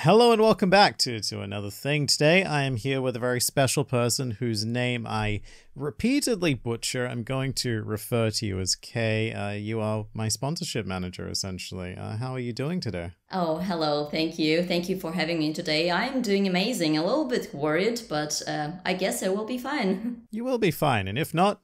Hello and welcome back to Another Thing. Today I am here with a very special person whose name I repeatedly butcher. I'm going to refer to you as Kay. You are my sponsorship manager, essentially. How are you doing today? Oh, hello. Thank you. Thank you for having me today. I'm doing amazing. A little bit worried, but I guess I will be fine. You will be fine, and if not,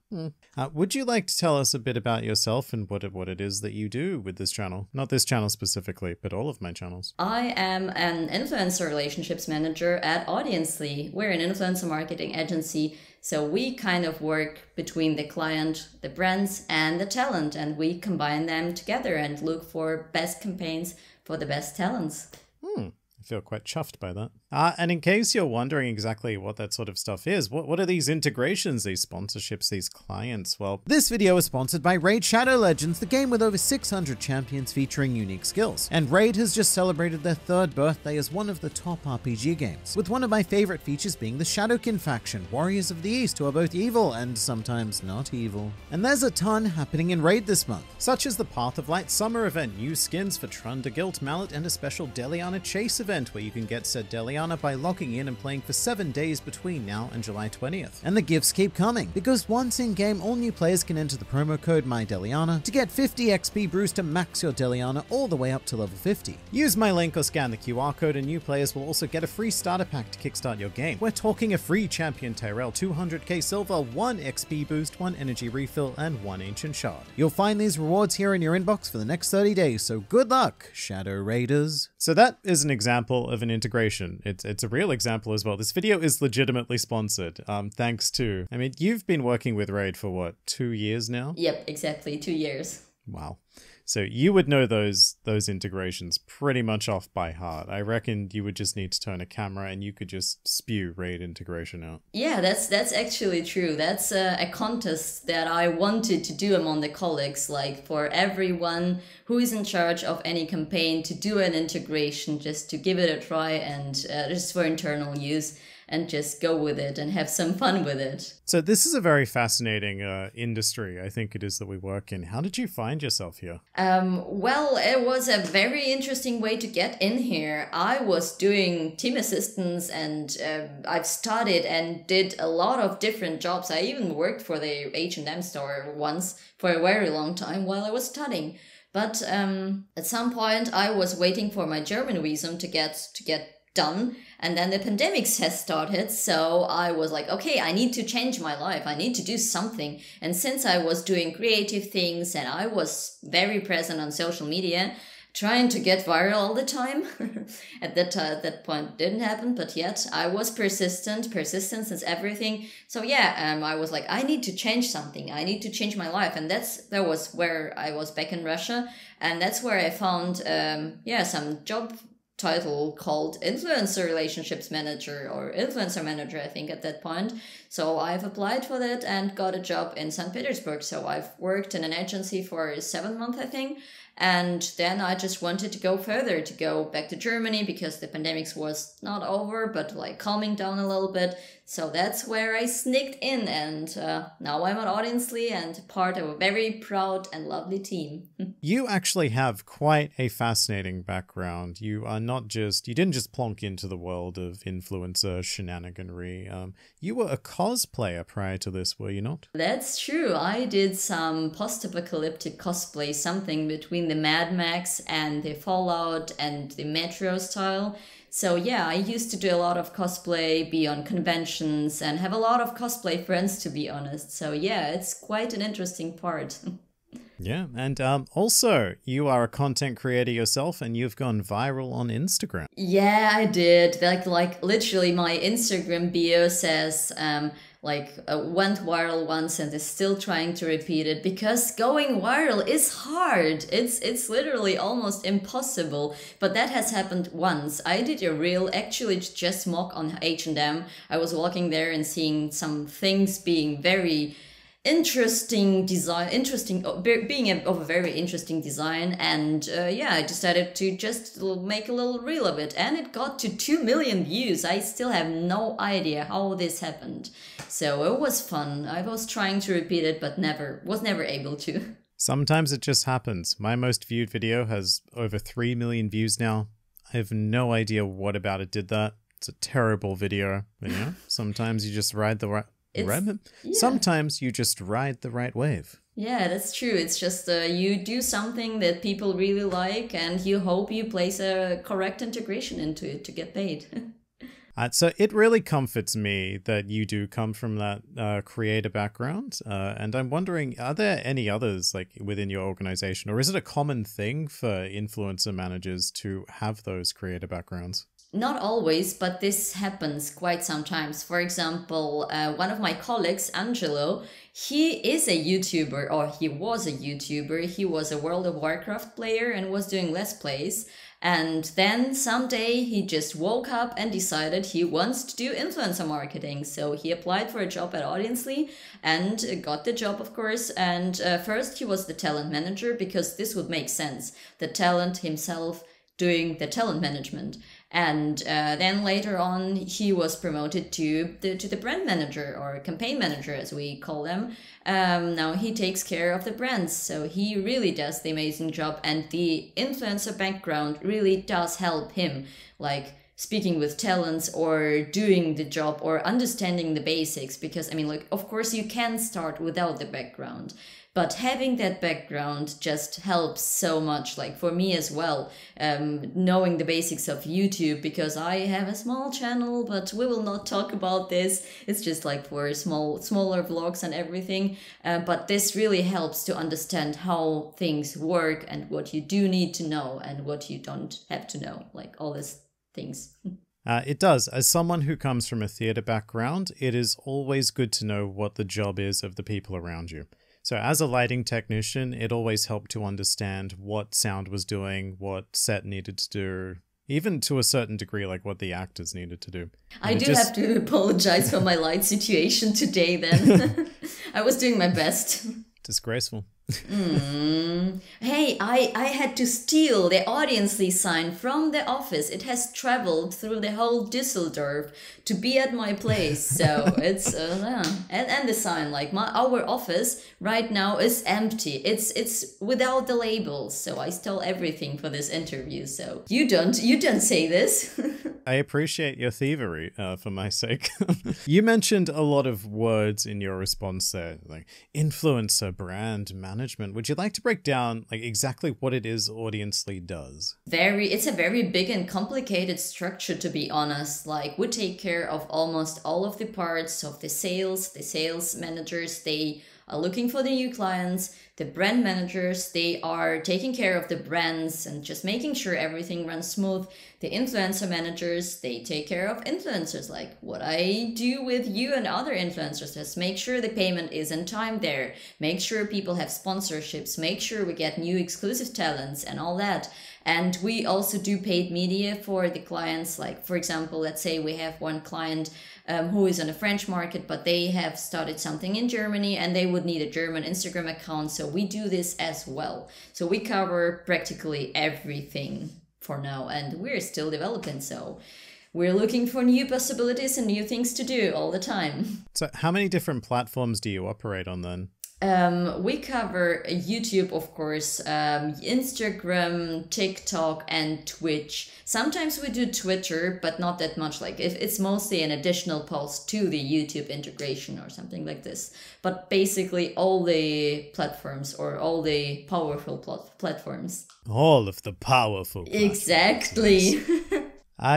would you like to tell us a bit about yourself and what it is that you do with this channel? Not this channel specifically, but all of my channels. I am an influencer relationships manager at Audiensely. We're an influencer marketing agency, so we kind of work between the client, the brands, and the talent, and we combine them together and look for best campaigns for the best talents. I feel quite chuffed by that. And in case you're wondering exactly what that sort of stuff is, what are these integrations, these sponsorships, these clients? Well, this video is sponsored by Raid Shadow Legends, the game with over 600 champions featuring unique skills. And Raid has just celebrated their 3rd birthday as one of the top RPG games, with one of my favorite features being the Shadowkin faction, warriors of the East who are both evil and sometimes not evil. And there's a ton happening in Raid this month, such as the Path of Light summer event, new skins for Trunda Guilt Mallet, and a special Deliana Chase event where you can get said Deliana by logging in and playing for 7 days between now and July 20th. And the gifts keep coming, because once in-game, all new players can enter the promo code MyDeliana to get 50 XP brews to max your Deliana all the way up to level 50. Use my link or scan the QR code and new players will also get a free starter pack to kickstart your game. We're talking a free Champion Tyrell, 200k silver, 1 XP boost, 1 energy refill, and 1 ancient shard. You'll find these rewards here in your inbox for the next 30 days, so good luck, Shadow Raiders. So that is an example of an integration. It's a real example as well. This video is legitimately sponsored, thanks to, I mean, you've been working with Raid for what, 2 years now? Yep, exactly, 2 years. Wow. So you would know those integrations pretty much off by heart. I reckon you would just need to turn a camera and you could just spew Raid integration out. Yeah, that's actually true. That's a contest that I wanted to do among the colleagues, like for everyone who is in charge of any campaign to do an integration, just to give it a try and just for internal use. And just go with it and have some fun with it. So this is a very fascinating industry, I think it is, that we work in. How did you find yourself here? Well, it was a very interesting way to get in here. I was doing team assistance and I've studied and did a lot of different jobs. I even worked for the H&M store once for a very long time while I was studying. But at some point I was waiting for my German visum to get done, and then the pandemic has started, so I was like, okay, I need to change my life, I need to do something. And since I was doing creative things and I was very present on social media, trying to get viral all the time, at that point didn't happen, but yet I was persistent. Persistence is everything. So yeah, I was like, I need to change something, I need to change my life. And that was where I was back in Russia, and that's where I found some job title called Influencer Relationships Manager or Influencer Manager, I think, at that point. So I've applied for that and got a job in St. Petersburg. So I've worked in an agency for 7 months, I think. And then I just wanted to go further, to go back to Germany, because the pandemic was not over, but like calming down a little bit. So that's where I sneaked in, and now I'm at Audiensely and part of a very proud and lovely team. You actually have quite a fascinating background. You didn't just plonk into the world of influencer shenaniganry. You were a cosplayer prior to this, were you not? That's true. I did some post-apocalyptic cosplay, something between the Mad Max and the Fallout and the Metro style. So yeah, I used to do a lot of cosplay, be on conventions, and have a lot of cosplay friends, to be honest. So yeah, it's quite an interesting part. Yeah, and also, you are a content creator yourself, and you've gone viral on Instagram. Yeah, I did. Like literally, my Instagram bio says went viral once and is still trying to repeat it, because going viral is hard. It's literally almost impossible. But that has happened once. I did a reel, actually just mock on H&M. I was walking there and seeing some things being very interesting design, of a very interesting design, and I decided to just make a little reel of it, and it got to 2 million views. I still have no idea how this happened, so it was fun. I was trying to repeat it, but was never able to. Sometimes it just happens. My most viewed video has over 3 million views now. I have no idea what about it did that. It's a terrible video. But, sometimes you just ride the right... Sometimes you just ride the right wave. Yeah, that's true. It's just you do something that people really like and you hope you place a correct integration into it to get paid. So it really comforts me that you do come from that creator background. And I'm wondering, are there any others like within your organization, or is it a common thing for influencer managers to have those creator backgrounds? Not always, but this happens quite sometimes. For example, one of my colleagues, Angelo, he is a YouTuber, or he was a YouTuber. He was a World of Warcraft player and was doing Let's Plays. And then someday he just woke up and decided he wants to do influencer marketing. So he applied for a job at Audiensely and got the job, of course. And first he was the talent manager, because this would make sense. The talent himself doing the talent management. And then later on, he was promoted to the brand manager, or campaign manager, as we call them. Now he takes care of the brands. So he really does the amazing job. And the influencer background really does help him, like speaking with talents or doing the job or understanding the basics. Because, I mean, like, of course, you can start without the background. But having that background just helps so much, like for me as well, knowing the basics of YouTube, because I have a small channel, but we will not talk about this. It's just like for smaller vlogs and everything. But this really helps to understand how things work and what you do need to know and what you don't have to know, like all these things. It does. As someone who comes from a theater background, it is always good to know what the job is of the people around you. So as a lighting technician, it always helped to understand what sound was doing, what set needed to do, even to a certain degree, like what the actors needed to do. I do have to apologize for my light situation today then. I was doing my best. Disgraceful. Hey, I had to steal the Audiensely sign from the office. It has traveled through the whole Düsseldorf to be at my place. So it's and the sign, like our office right now is empty. It's without the labels. So I stole everything for this interview. So you don't say this. I appreciate your thievery for my sake. You mentioned a lot of words in your response there, like influencer, brand, management. Would you like to break down like exactly what it is Audiensely does? It's a very big and complicated structure, to be honest. Like we take care of almost all of the parts of the sales managers, they are looking for the new clients. The brand managers, they are taking care of the brands and just making sure everything runs smooth. The influencer managers, they take care of influencers, like what I do with you and other influencers, is make sure the payment is in time there, make sure people have sponsorships, make sure we get new exclusive talents and all that. And we also do paid media for the clients. Like, for example, let's say we have one client who is on a French market, but they have started something in Germany and they would need a German Instagram account. So we do this as well. So we cover practically everything for now, and we're still developing. So we're looking for new possibilities and new things to do all the time. So how many different platforms do you operate on then? We cover YouTube, of course, Instagram, TikTok, and Twitch. Sometimes we do Twitter, but not that much. Like if it's mostly an additional post to the YouTube integration or something like this. But basically all the platforms, or all the powerful platforms. All of the powerful platforms. Exactly.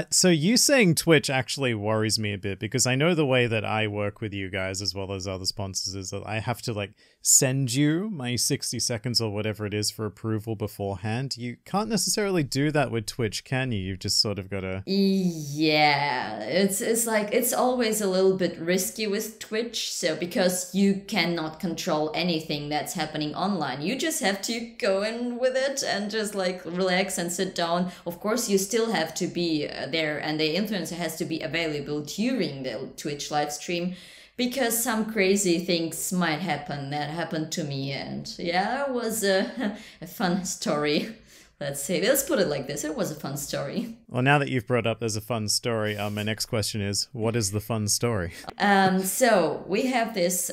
So you saying Twitch actually worries me a bit, because I know the way that I work with you guys as well as other sponsors is that I have to like send you my 60 seconds or whatever it is for approval beforehand. You can't necessarily do that with Twitch, can you? You've just sort of got to... Yeah, it's like, it's always a little bit risky with Twitch. So because you cannot control anything that's happening online, you just have to go in with it and just like relax and sit down. Of course, you still have to be there, and the influencer has to be available during the Twitch live stream, because some crazy things might happen. That happened to me, and yeah, it was a fun story. let's put it like this. It was a fun story. Well, now that you've brought up there's a fun story, my next question is, what is the fun story? So we had this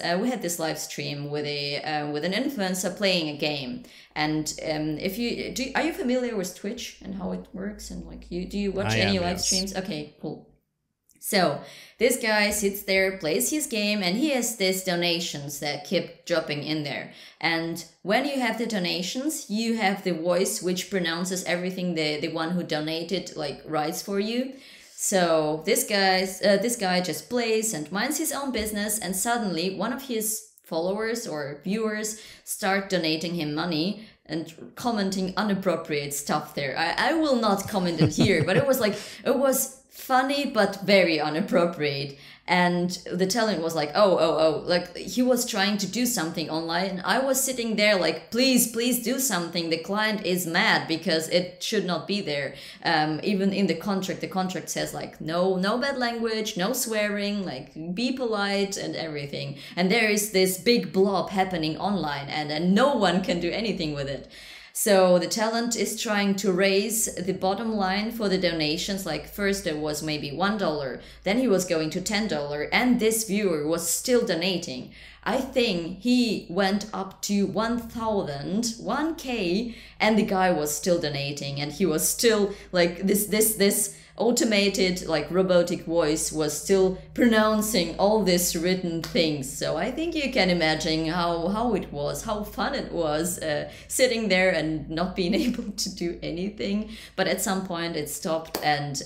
live stream with an influencer playing a game, and are you familiar with Twitch and how it works, and like do you watch any live streams? Okay, cool. So this guy sits there, plays his game, and he has these donations that keep dropping in there. And when you have the donations, you have the voice which pronounces everything the one who donated like writes for you. So this guy just plays and minds his own business, and suddenly one of his followers or viewers start donating him money and commenting inappropriate stuff there. I will not comment it here, but it was funny but very inappropriate. And the talent was like, oh, like he was trying to do something online. And I was sitting there like, please do something. The client is mad because it should not be there. Even in the contract says like, no bad language, no swearing, like be polite and everything. And there is this big blob happening online, and no one can do anything with it. So the talent is trying to raise the bottom line for the donations. Like first there was maybe $1, then he was going to $10, and this viewer was still donating. I think he went up to 1,000, 1K, and the guy was still donating, and he was still like this automated like robotic voice was still pronouncing all these written things. So I think you can imagine how it was, how fun it was sitting there and not being able to do anything. But at some point it stopped, and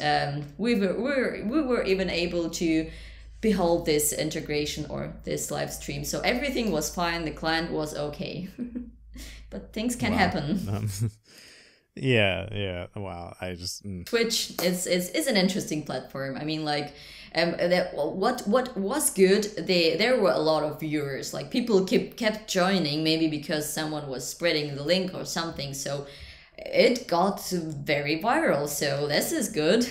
we were even able to behold this integration or this live stream. So everything was fine. The client was okay. But things can happen. Yeah. Wow. Twitch is an interesting platform. I mean, like, what was good? There were a lot of viewers. Like people kept joining, maybe because someone was spreading the link or something. So it got very viral. So this is good.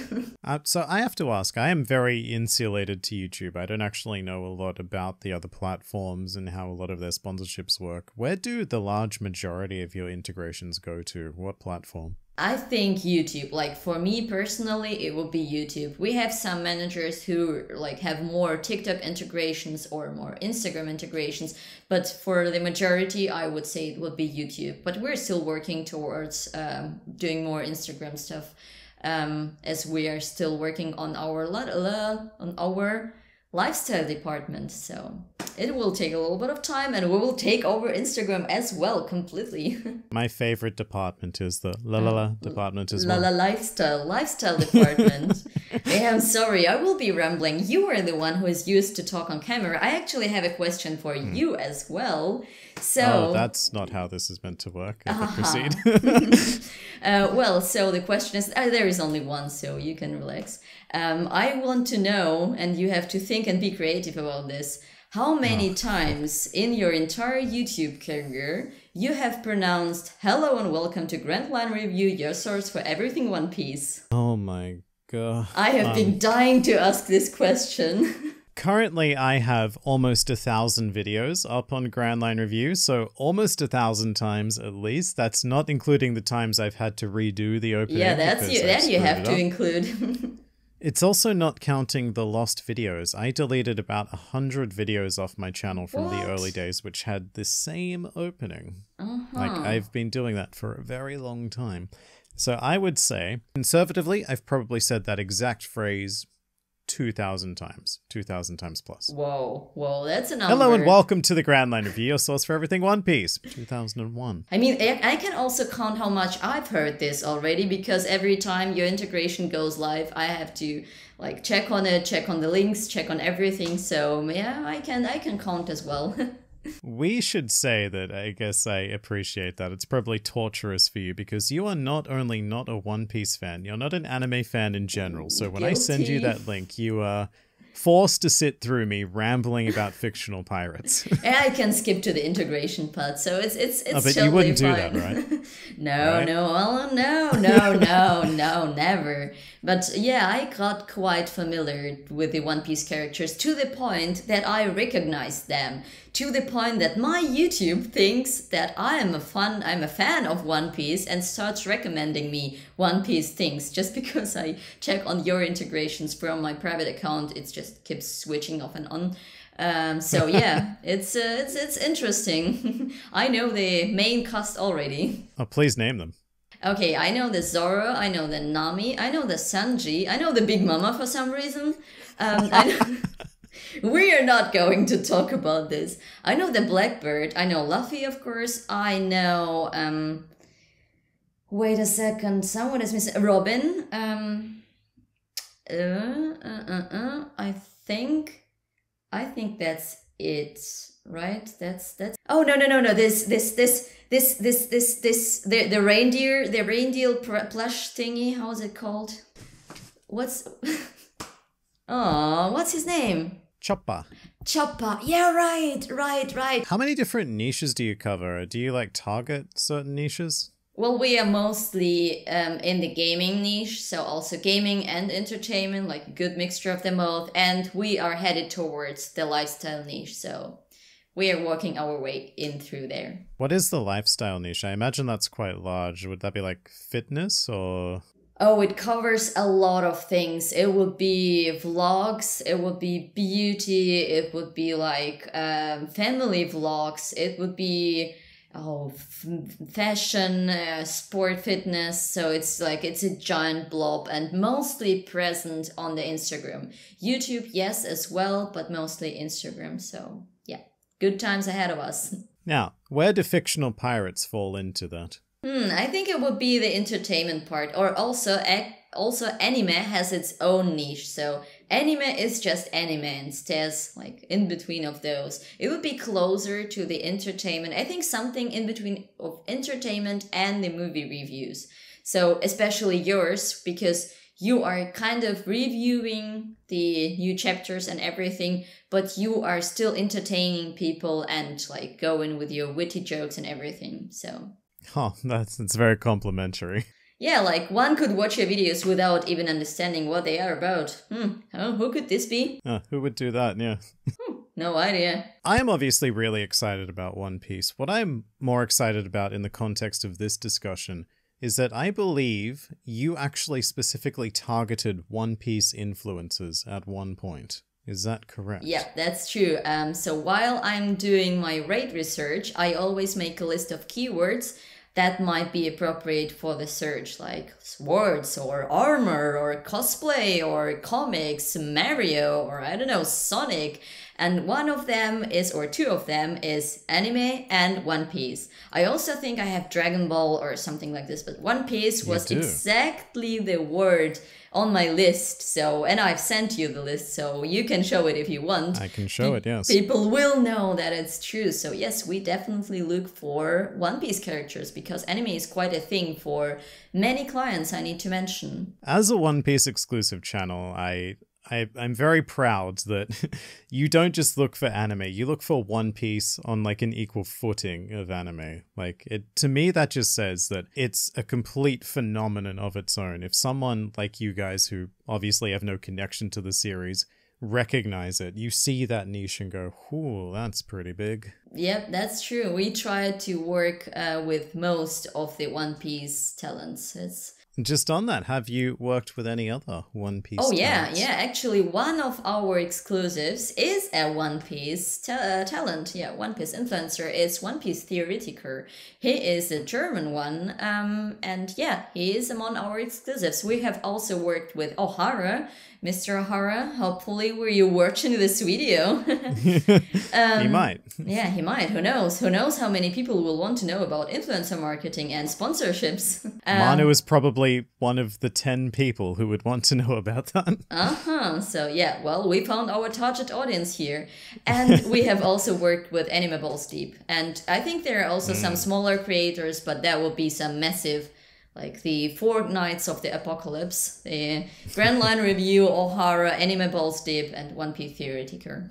So I have to ask, I am very insulated to YouTube. I don't actually know a lot about the other platforms and how a lot of their sponsorships work. Where do the large majority of your integrations go to? What platform? I think YouTube. Like for me personally, it would be YouTube. We have some managers who like have more TikTok integrations or more Instagram integrations, but for the majority, I would say it would be YouTube. But we're still working towards doing more Instagram stuff, as we are still working on our lifestyle department. So it will take a little bit of time, and we will take over Instagram as well completely. My favorite department is the department as well. Lifestyle department. Hey, I'm sorry, I will be rambling. You are the one who is used to talk on camera. I actually have a question for you as well. So that's not how this is meant to work. Proceed. So the question is, there is only one, so you can relax. I want to know, and you have to think and be creative about this, how many times in your entire YouTube career you have pronounced "Hello and welcome to Grand Line Review, your source for everything One Piece"? Oh my god. I have been dying to ask this question. Currently, I have almost 1,000 videos up on Grand Line Review, so almost 1,000 times at least. That's not including the times I've had to redo the opening. Yeah, that you have to include. It's also not counting the lost videos. I deleted about 100 videos off my channel from the early days, which had the same opening. Like, I've been doing that for a very long time. So I would say, conservatively, I've probably said that exact phrase 2,000 times. 2,000 times plus. Whoa, that's a number. Hello and welcome to the Grand Line Review, your source for everything One Piece. 2001. I mean, I can also count how much I've heard this already, because every time your integration goes live, I have to like check on it, check on the links, check on everything. So yeah, I can count as well. We should say that I guess I appreciate that. It's probably torturous for you because you are not only not a One Piece fan, you're not an anime fan in general. So when I send you that link, you are forced to sit through me rambling about fictional pirates. And I can skip to the integration part, so it's but totally you wouldn't fine. Do that, right? No, never. But yeah, I got quite familiar with the One Piece characters to the point that I recognized them. to the point that my YouTube thinks that I'm a fan of One Piece and starts recommending me One Piece things just because I check on your integrations from my private account. It just keeps switching off and on. So yeah, it's interesting. I know the main cast already. Oh, please name them. Okay, I know the Zoro, I know the Nami, I know the Sanji, I know the Big Mama for some reason. We are not going to talk about this. I know the Blackbird, I know Luffy, of course, I know, wait a second, someone is missing, Robin, I think that's it, right? That's, oh, no, the reindeer plush thingy, how is it called? What's his name? Chopper. Chopper. Yeah, right. How many different niches do you cover? Do you like target certain niches? Well, we are mostly in the gaming niche, so also gaming and entertainment, like a good mixture of them both, and we are headed towards the lifestyle niche, so we are working our way in through there. What is the lifestyle niche? I imagine that's quite large. Would that be like fitness or? Oh, it covers a lot of things. It would be vlogs, it would be beauty, it would be like family vlogs, it would be fashion, sport, fitness. So it's a giant blob and mostly present on the Instagram. YouTube, yes, as well, but mostly Instagram. So yeah, good times ahead of us. Now, where do fictional pirates fall into that? I think it would be the entertainment part, or also anime has its own niche. So anime is just anime and stays like in between of those. It would be closer to the entertainment. I think something in between of entertainment and the movie reviews. So especially yours, because you are kind of reviewing the new chapters and everything, but you are still entertaining people and like going with your witty jokes and everything. So. Oh, that's very complimentary. Yeah, like one could watch your videos without even understanding what they are about. Oh, who could this be? Who would do that? Yeah. No idea. I am obviously really excited about One Piece. What I'm more excited about in the context of this discussion is that I believe you actually specifically targeted One Piece influencers at one point. Is that correct? Yeah, that's true. So while I'm doing my raid research, I always make a list of keywords that might be appropriate for the search, like swords or armor or cosplay or comics, Mario or I don't know, Sonic. And one of them is, or two of them is anime and One Piece. I also think I have Dragon Ball or something like this, but One Piece was exactly the word on my list. So, and I've sent you the list, so you can show it if you want. I can show it, yes. People will know that it's true. So yes, we definitely look for One Piece characters because anime is quite a thing for many clients, I need to mention. As a One Piece exclusive channel, I'm very proud that you don't just look for anime, you look for One Piece on like an equal footing of anime. Like to me, that just says that it's a complete phenomenon of its own. If someone like you guys who obviously have no connection to the series recognize it, you see that niche and go, "Ooh, that's pretty big." Yep, that's true. We try to work with most of the One Piece talents. Just on that, have you worked with any other One Piece talents? Yeah. Actually, one of our exclusives is a One Piece talent. Yeah, One Piece influencer is One Piece Theoretiker. He is a German one, and yeah, he is among our exclusives. We have also worked with Ohara. Mr. Ohara, hopefully were you watching this video? He might. Yeah, he might. Who knows? Who knows how many people will want to know about influencer marketing and sponsorships? Manu is probably one of the 10 people who would want to know about that. So yeah, well, we found our target audience here. And we have also worked with Anime Balls Deep. And I think there are also some smaller creators, but that will be some massive, like the Four Knights of the Apocalypse, the Grand Line Review, Ohara, Anime Balls Deep, and One Piece Theoretiker.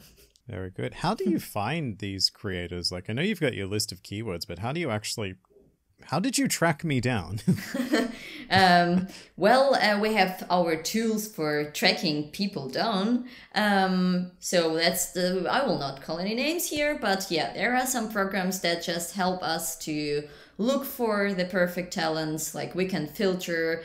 Very good. How do you find these creators? Like, I know you've got your list of keywords, but how do you actually How did you track me down? We have our tools for tracking people down. So I will not call any names here, but yeah, there are some programs that just help us to look for the perfect talents. Like we can filter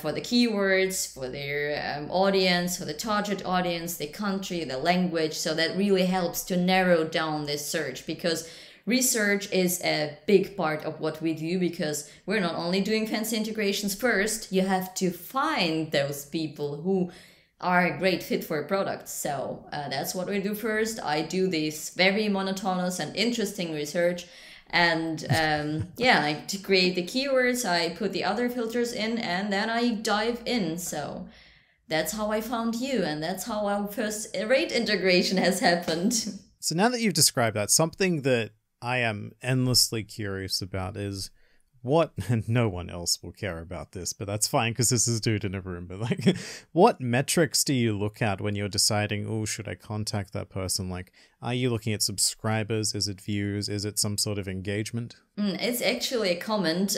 for the keywords, for their audience, for the target audience, the country, the language. So that really helps to narrow down this search, because research is a big part of what we do, because we're not only doing fancy integrations first, you have to find those people who are a great fit for a product. So that's what we do first. I do this very monotonous and interesting research. And I create the keywords, I put the other filters in, and then I dive in. So that's how I found you, and that's how our first rate integration has happened. So now that you've described that, something that I am endlessly curious about is what, and no one else will care about this, but that's fine because this is Dude in a Room, but like, what metrics do you look at when you're deciding, oh, should I contact that person? Like, are you looking at subscribers? Is it views? Is it some sort of engagement? It's actually a comment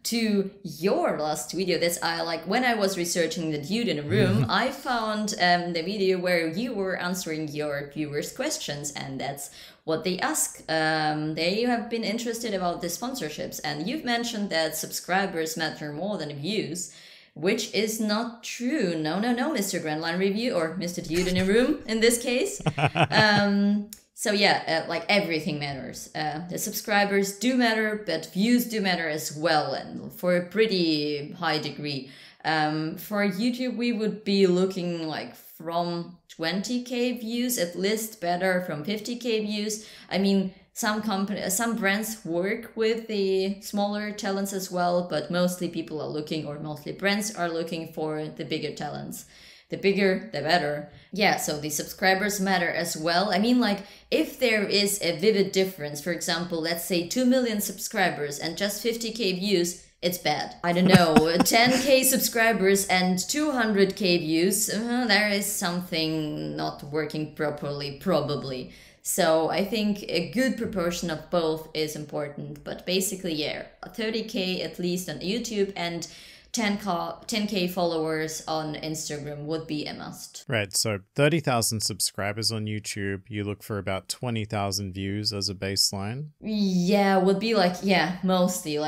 to your last video. That's when I was researching the Dude in a Room, I found the video where you were answering your viewers' questions, and that's what they ask. They have been interested about the sponsorships, and you've mentioned that subscribers matter more than views, which is not true. No, Mr. Grandline Review, or Mr. Dude in a Room in this case. So yeah, everything matters. The subscribers do matter, but views do matter as well, and for a pretty high degree. For YouTube, we would be looking from 20k views, at least better from 50k views. I mean, some brands work with the smaller talents as well, but mostly mostly brands are looking for the bigger talents. The bigger, the better. Yeah, so the subscribers matter as well. I mean, if there is a vivid difference, for example, let's say 2 million subscribers and just 50k views, it's bad. I don't know, 10k subscribers and 200k views, there is something not working properly, probably. So I think a good proportion of both is important, but basically, yeah, 30k at least on YouTube and 10k followers on Instagram would be a must. Right, so 30,000 subscribers on YouTube, you look for about 20,000 views as a baseline? Yeah, would be mostly,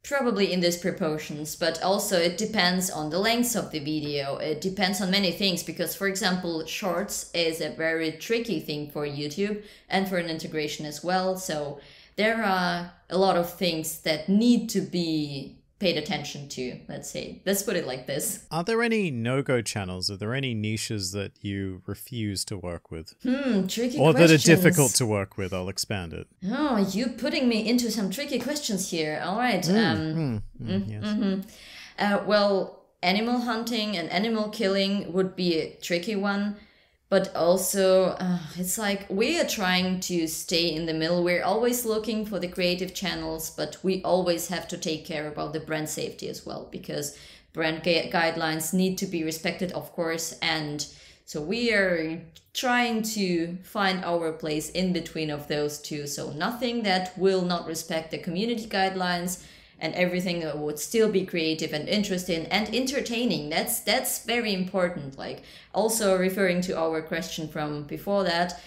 probably in these proportions, but also it depends on the length of the video. It depends on many things, because for example, shorts is a very tricky thing for YouTube and for an integration as well. So there are a lot of things that need to be paid attention to, let's put it like this. Are there any no-go channels? Are there any niches that you refuse to work with? Tricky or questions. That are difficult to work with? I'll expand it. Oh, you putting me into some tricky questions here. All right. Yes. Well, animal hunting and animal killing would be a tricky one. But also, it's we are trying to stay in the middle. We're always looking for the creative channels, but we always have to take care about the brand safety as well, because brand guidelines need to be respected, of course. And so we are trying to find our place in between of those two. So nothing that will not respect the community guidelines, and everything that would still be creative and interesting and entertaining. That's very important. Also referring to our question from before that,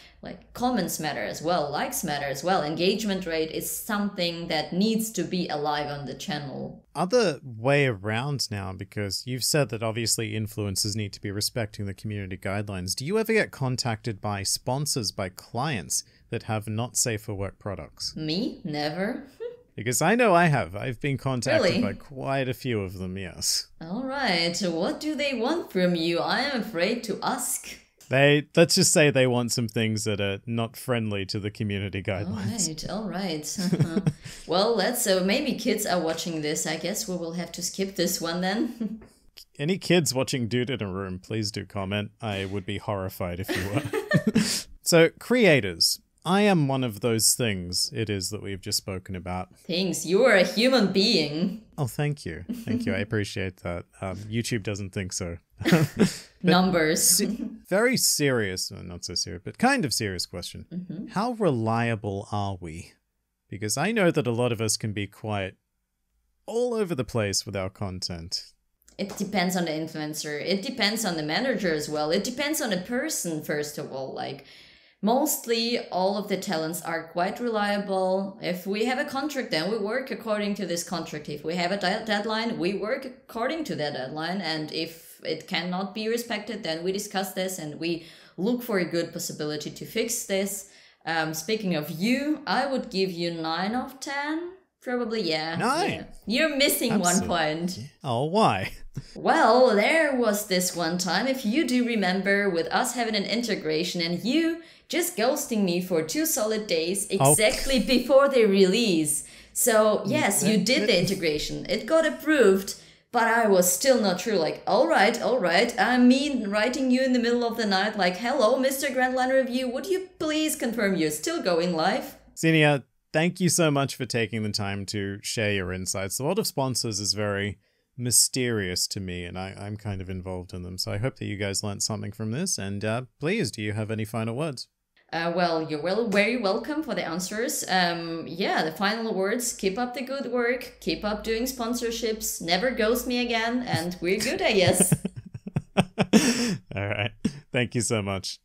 comments matter as well, likes matter as well. Engagement rate is something that needs to be alive on the channel. Other way around now, because you've said that obviously influencers need to be respecting the community guidelines. Do you ever get contacted by sponsors, by clients that have not safe for work products? Me? Never. Because I know I have. I've been contacted Really? by quite a few of them, yes. All right. What do they want from you? I am afraid to ask. Let's just say they want some things that are not friendly to the community guidelines. All right. Well, maybe kids are watching this. I guess we will have to skip this one then. Any kids watching Dude in a Room, please do comment. I would be horrified if you were. So, creators. I am one of those things it is that we've just spoken about. Things. You are a human being. Oh, thank you. Thank you. I appreciate that. YouTube doesn't think so. Numbers. Very serious, not so serious, but kind of serious question. How reliable are we? Because I know that a lot of us can be quite all over the place with our content. It depends on the influencer. It depends on the manager as well. It depends on the person, first of all. Like, mostly all of the talents are quite reliable. If we have a contract, then we work according to this contract. If we have a deadline, we work according to that deadline. And if it cannot be respected, then we discuss this and we look for a good possibility to fix this. Speaking of you, I would give you 9 of 10. Probably, yeah. 9? Yeah. You're missing one point. Oh, why? Well, there was this one time, if you do remember, with us having an integration and you just ghosting me for 2 solid days exactly before the release. So, yes, you did the integration. It got approved, but I was still not sure. Like, all right. I mean, writing you in the middle of the night, like, hello, Mr. Grand Line Review, would you please confirm you're still going live? Xenia, thank you so much for taking the time to share your insights. The world of sponsors is very mysterious to me, and I'm kind of involved in them. So I hope that you guys learned something from this. And please, do you have any final words? Well, you're very welcome for the answers. Yeah, the final words, keep up the good work, keep up doing sponsorships, never ghost me again, and we're good, I guess. All right. Thank you so much.